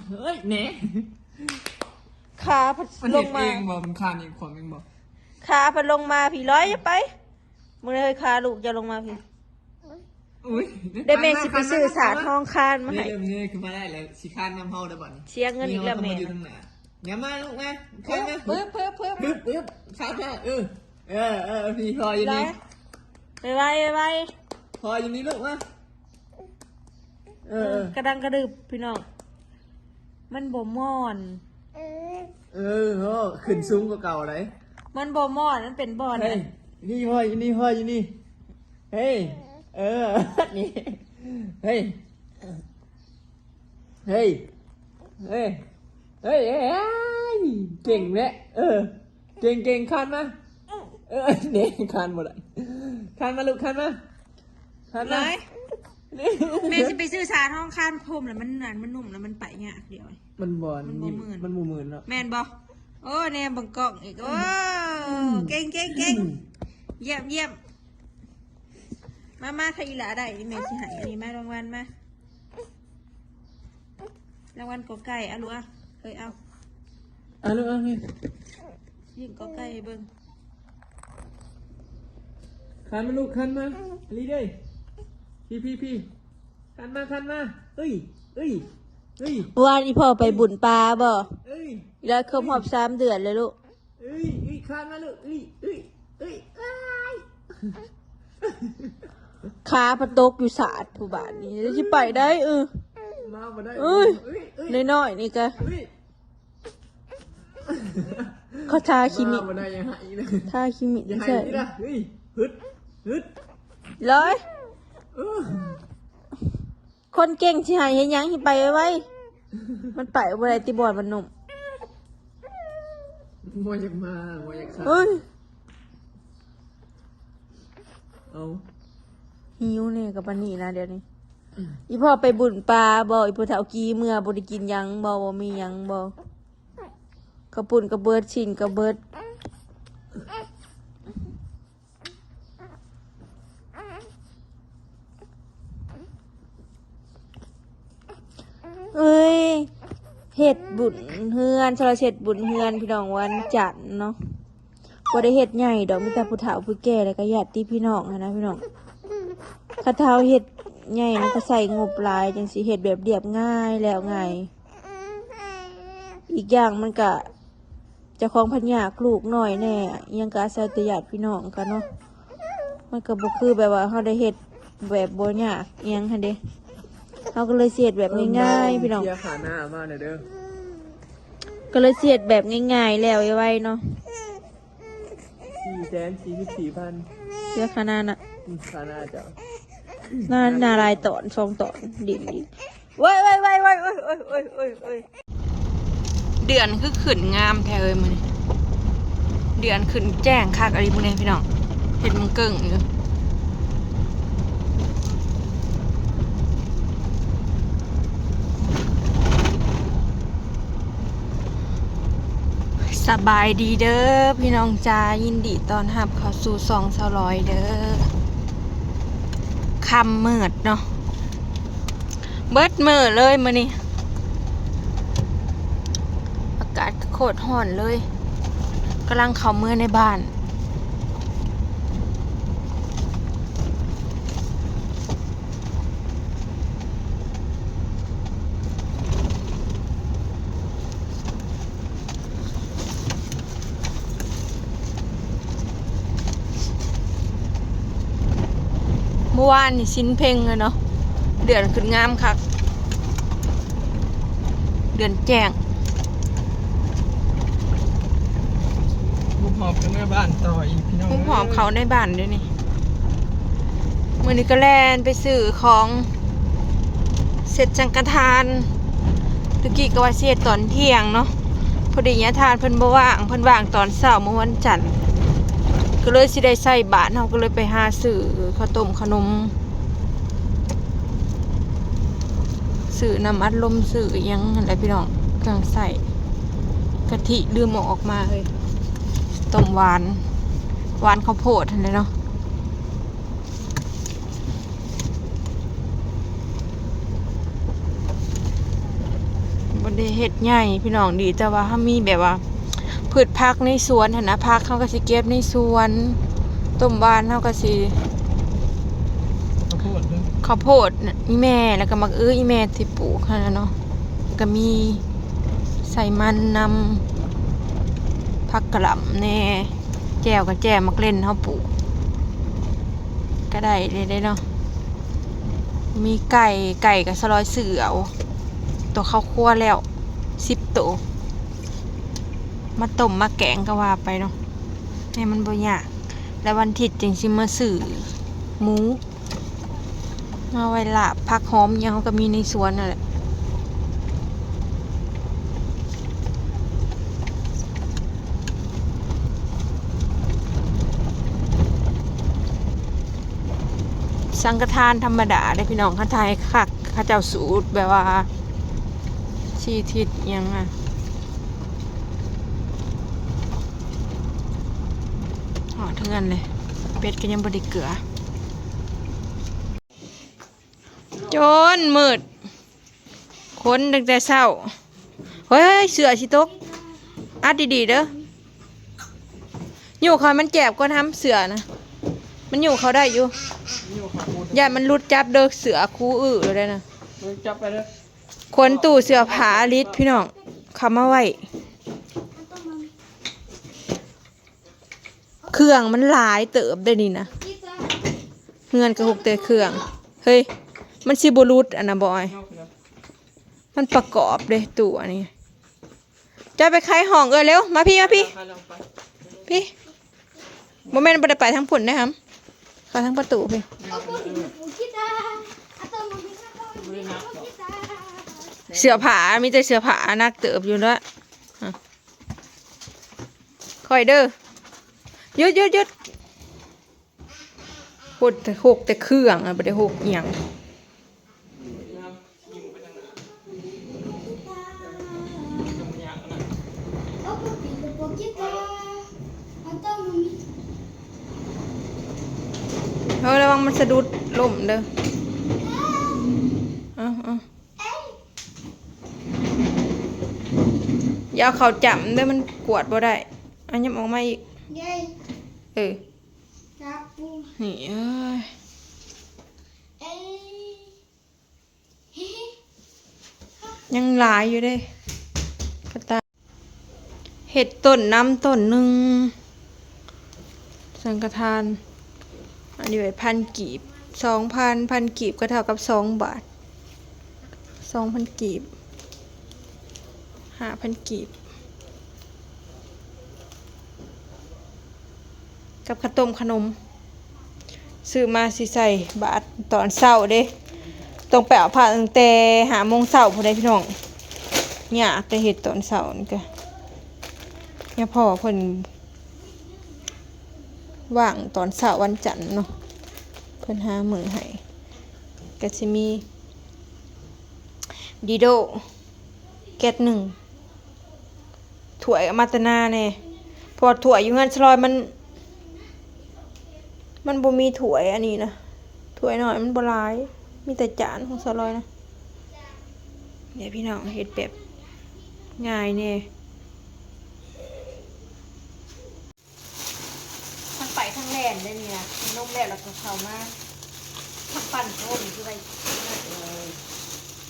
เฮ้ยเน่ขาพัดลงมาเองบอกมันคานเองความเองบอกขาพัดลงมาพี่ร้อยจะไปมึงเลยขาลูกจะลงมาพี่อุ้ยได้เมสิไปซื้อสารทองคานมาให้เริ่มเลยคือมาได้แล้วสิคานน้ำเฮาได้บ่นี่เสียเงินอีกแล้วแม่อย่ามาลูกนะคานมาเพิ่มคานมาพี่พออยู่นี่ไปพออยู่นี่ลูกมากระดังกระดึบพี่น้องมันบ่ม่อนขึ้นสูงกว่าเก่าเลยมันบ่ม่อนมันเป็นบ่อนนี่พ่ออยู่นี่เฮ้ยนี่เฮ้ยเก่งแม่เก่งคันมาเนี่ยคันหมดเลยคันมาลูกคันมาแม่จะไปซื้อสารทองคานพรมแล้วมันหนานมันนุ่มแล้วมันไปยากเดียวมันบอลมันมูมืนแล้วแม่นบ่โอ้แนมบังกอกอีกโอ้เก่งเยี่ยมมาใครอีหลาได้แม่สิหายอันนี้มารางวัลมารางวัลกอไก่เอาลูกเอาลูกเอายิงกอไก่เบิ่งคันมาลูกคันมาลีเด้พี่คันมาเอ้ยวันอีพ่อไปบุญปลาบ่แล้วเขาหอบ3 เดือนเลยลูกคันมาลูกขาพะตกอยู่ศาสตร์ผู้บ้านนี่จะไปได้มาบ่ได้น้อยนี่ก็เขาทาคิมิบ่ได้ยังไงนะทาคิมิใช่ฮึดเลยคนเก่งที่หายเห็นยังที่ไปไว้มันไปอะไรตีบอลมันนุ่มมวยจากมาเอาหิวเนี่ยกับปนี่นะเดี๋ยวนี้อีพ่อไปบุญปลาบ่อีพ่อเฒ่ากีเมื่อบริกินยังบ่มียังบ่กระปุ่นกระเบิดชินกระเบิดเฮ็ดบุญเฮือนชลเช็ดบุญเฮือนพี่น้องวันจันทร์เนาะบ่ได้เฮ็ดใหญ่ดอกมีแต่ผู้เฒ่าผู้แก่แล้วก็ญาติพี่น้องนะพี่น้องข้าเฒ่าเฮ็ดใหญ่มันก็ใส่งบหลายจังสิเฮ็ดแบบเรียบง่ายแล้วง่ายอีกอย่างมันก็เจ้าของพันยากลูกน้อยแน่ยังก็อาศัยแต่ญาติพี่น้องกันเนาะมันก็บ่คือแบบว่าเฮาได้เฮ็ดแบบบ่ยากอีหยังหั่นเด้เขาก็เลยเสียดแบบง่ายๆพี่น้องขาหน้ามาเด้อก็เลยเสียดแบบง่ายๆแล้วไว้เนาะ444,000เสียขาหน้าน่ะขาหน้าจ้ะนาลายตอน2 ตอนดิ่มเว้ยเดือนคือขึ้นงามแท้เอ้ยมื้อนี้เดือนขึ้นแจ้งคักอะไรพวกนี้พี่น้องเห็นมันเกิ่งอยู่สบายดีเด้อพี่น้องจ้ายินดีต้อนรับเข้าสู่200เด้อคำมืดเนาะเบิดมืดเลยมื้อนี้อากาศโคตรร้อนเลยกำลังเข้าเมื่อในบ้านเมื่อวานนี่สิ้นเพลงเลยเนาะเดือนขึ้นงามคักเดือนแจ้งบุกหอบกันในบ้านต่ออีกพี่น้องบุกหอบเขาในบ้านด้วยนี่มื้อนี้ก็แล่นไปซื้อของเสร็จจังกะทานตะกี้ก็ว่าเสียตอนเที่ยงเนาะพอดีเนี่ยทานเพิ่นบ่ว่างเพิ่นว่างตอนเช้าเมื่อวันจันทร์ก็เลยสิได้ใส่บาตรเฮาก็เลยไปหาซื้อข้าวต้มขนมซื้อน้ำอัดลมซื้อยังอะไรพี่น้องเครื่องใส่กะทิลืมออกมาเลยต้มหวานข้าวโพดอะไรเนาะ บ บ่ได้เฮ็ดใหญ่พี่น้องดีแต่ว่าเฮามีแบบว่าพืชผักในสวนหั่นนะผักเฮาก็สิเก็บในสวนต้มหวานเฮาก็สิ ข้าวโพดด้วย ข้าวโพดน่ะอีแม่แล้วก็มักอีแม่ที่ปลูกหั่นน่ะเนาะก็มีใส่มันนำผักกะหล่ำแน่แจ่วก็แจ่มักเล่นเฮาปลูกก็ได้ได้เนาะมีไก่ก็สลอยเสือเอาตัวข้าวคั่วแล้ว10ตัวมาต้มมาแกงก็ว่าไปเนาะให้มันบ่ยากแล้ววันอาทิตย์จึงสิมาซื้อหมูมาไว้ลาบผักหอมยังเขาก็มีในสวนนั่นแหละสังฆทานธรรมดาได้พี่น้องข้าไทยคักข้าเจ้าสูตรแบบว่าชีทิศยังอ่ะหอดเทือนเลยเป็ดก็ยังบไดิเกลือจนมืดคนตั้งแต่เช้าเฮ้ยเสือชิตกอัดดีๆเด้ออยู่เขามันแจบก็ทำเสือนะมันอยู่เขาได้อยู่ นี่ข้าวโพด อย่ามันรุดจับเด้อเสือคู่เลยนะ เลยจับไปเลย คนตู่เสือผาลิดพี่น้องเขามาไว้เครื่องมันหลายเติบได้นี่นะเงินกระหกแต่เครื่องเฮ้ยมันสิบรุดอันนะบอย มันประกอบเลยตัวนี้จะไปขายห้องเร็วมาพี่พี่โมเมนต์บ่ได้ไปทั้งผุนนะครับเขาทั้งประตูพี่เสือผามีแต่เสือผานักเติบอยู่แล้วคอยเด้อหยุดหดแต่หกแต่เครื่องอ่ะบ่ได้หกเอียงระวังมันสะดุดล่มเด้ออย่าเอาเขาจับเด้อมันกวดบ่ได้อันยับออกมาอีกนี่ยังหลายอยู่เด้กระตาเห็ดต้นน้ำต้นหนึ่งสังฆทานอันนี้ไว้1,000 กีบ1,000 กีบก็เท่ากับ2 บาท2,000 กีบ5,000 กีบกับข้าวต้มขนมซื้อมาสิใส่บาทตอนเช้าเด้ต้องไปเอาผ้าตั้งแต่5 โมงเช้าพอได้พี่น้องเนี่ยแต่เห็ดตอนเช้านี่ก็เนี่ยพ่อเพิ่นว่างตอนเช้าวันจันทร์เนาะเพิ่นหามื้อให้ก็สิมีดีโดแก๊ส1ถ้วยอมาตนาแน่พอถ้วยอยู่เงินชลอยมันบ่มีถ้วยอันนี้นะถ้วยน้อยมันบ่หลายมีแต่จานของชลอยนะเดี๋ยวพี่น้องเฮ็ดแบบง่ายแน่ทั้งไปทั้งแล่นได้นี่นะนมแล้วก็เข้ามาทั้งปั่นโอนคือไป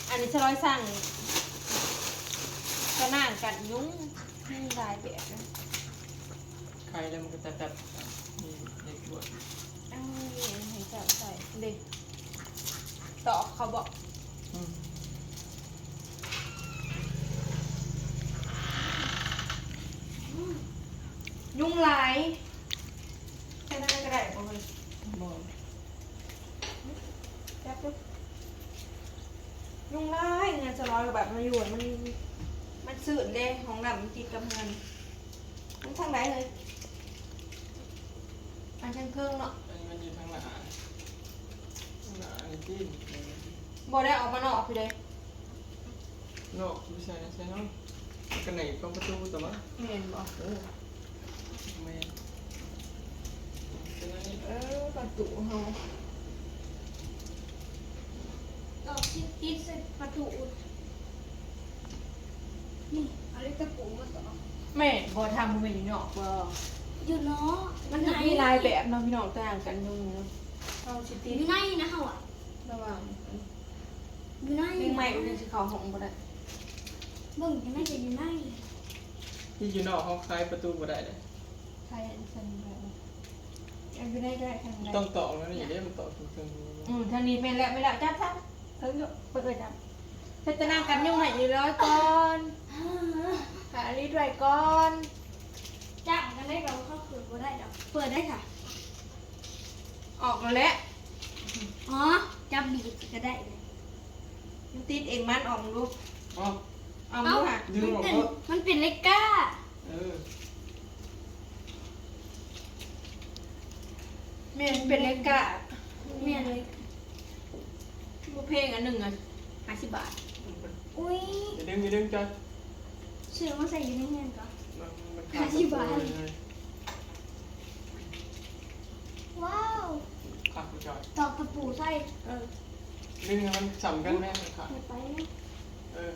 อันนี้ชลอยสั่งก็นั่งกัดยุ้งมีหลายแบบนะ ใครแล้วมันก็จะจับนี่เด็กด้วย อ้าวให้จับใส่เด็กตอบเขาบอกยุงลายแค่นั้นก็ได้ป่ะเลยจับดูยุงลายเงินจะร้อยกับแบบมาอยู่มันสื่นเลยของดำมันติดกับเงินมันทางไหนเลยอันช่างเครื่องเนาะ อันนี้มันอยู่ทางหน้าอันนี้ที่ บอได้ออกมานอกพี่เลย นอกไม่ใช่นะใช่เนาะกันไหนตรงประตูแต่ว่า ไม่เห็นบอก ไม่เป็นอันนี้ ประตูเฮาดอกติดใส่ประตู นี่เอาเล็กตะปูมาต่อ แม่บ่ทำบ่แม่นอยู่นอกบ่ อยู่เนาะ มันจะมีหลายแบบเนาะพี่น้องต่างกันอยู่เนาะเอาสิติ อยู่ในนะเฮาอ่ะ ระหว่าง อยู่ใน เพลงใหม่มันสิเข้าห้องบ่ได้ เบิ่งยังไงจะอยู่ใน ที่อยู่นอกเขาคลายประตูบ่ได้เลย ใครอันซั่นบ่อันอยู่ได้ได้ทางใด ต้องต่อแล้วนี่เด้มันต่อถึง ทางนี้แม่นแล้วไม่แล้วจับเพิ่งอยู่เปิดจับเพชรจะนั่งกันยุ่งให้อยู่ร้อยก่อนหาลิด้วยก่อน จ้างกันได้เราเข้าเปิดบ่ได้ดอกเปิดได้ค่ะ ออกแล้วแหละ อ๋อจับบีบก็ได้เลย มันติดเองมันออกลูก อ๋อ เอาลูกค่ะ มันเป็นเลขก้า เออ แม่นเป็นเลขกะ เมียเลย ลูกเพลงอันหนึ่งอ่ะ50 บาท อุ้ย อย่าดึงจอย เชื่อว่าใส่อยู่ในเงินก่อน มัน 50 บาท ว้าว ขาดจอย ตอกตะปูใส่ ดึงให้มันสัมกันแม่ขาด ไปนะ เออ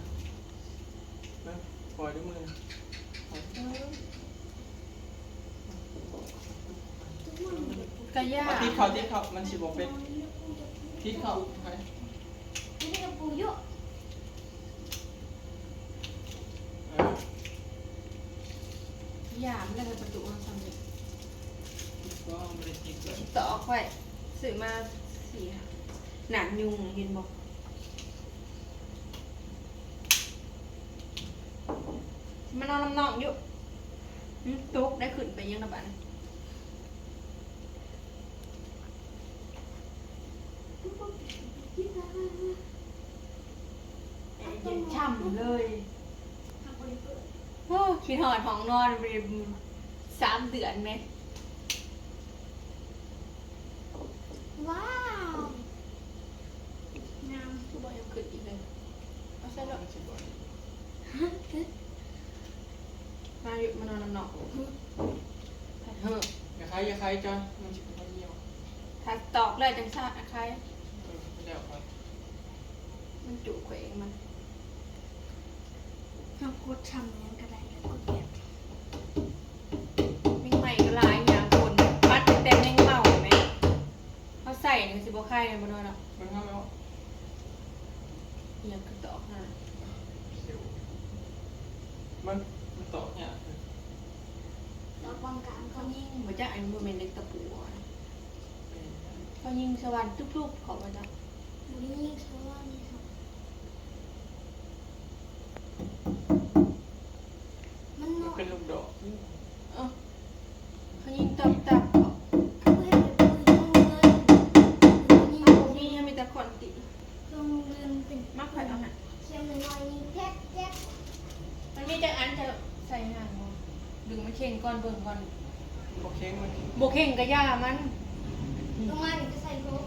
มาปล่อยด้วยมือ ทุกคน กระยา ที่เขามันสิบอกเป็นที่เขาไป ไม่ได้ตะปูเยอะ ยามแล้วก็ประตูห้องสำเร็จ ก็ไม่ได้ติดเลย ต่อออกไว้ซื้อมาสี่หนังยุงเห็นบอกมันนอนน้องๆอยู่ตุ๊กได้ขึ้นไปยังระบาดเย็นช่ำเลย ทำบริเปิด โอ้คิดหอดห้องนอนไป3 เดือนไหม ว้าวงาม คือบอกยังขึ้นอีกเลยเอาใช่หรอ มันสิบอก มาอยู่มานอนน้ำหนอกเฮ้อ อย่าใครจอยมันสิเป็นเหี่ยว ถ้าตอกเลยจังซาอะใคร ไม่ได้ออกไป มันจุเขวงมัน เรากดทำยังก็ได้แล้วกดแบบ แมงใหม่ก็หลายอย่างคนปัดเต็มแมงเมาไหมเขาใส่นี่สิบ่ไข่มานอนอ่ะ มันเข้าแล้ว ยังกระตอกนะ มันต่อเนี่ย เราป้องกัน เขา เขา ยิงมาจากอันโมเมนต์เล็กตะปูอะเขายิงสวรรค์ทุกๆเขามาจาก บุรียิ่งชอบนี่ค่ะมันห มั น่ น อย เป็นลูกดอก เขายิงตับเขา เพื่อให้เป็นปืนต้องเงินนี่ เอาพวกนี้มีแต่คนติ ต้องเงินเป็น มากกว่าเอาหนัก เชื่อมันหน่อยยิงแท็กแท็ก มันมีแต่อันจะใส่ห่างบ่ดึงมาเข่งก่อนเบิ่งก่อน โอเคมัน โบเข่งกระยามัน ลงมาถึงจะใส่รถ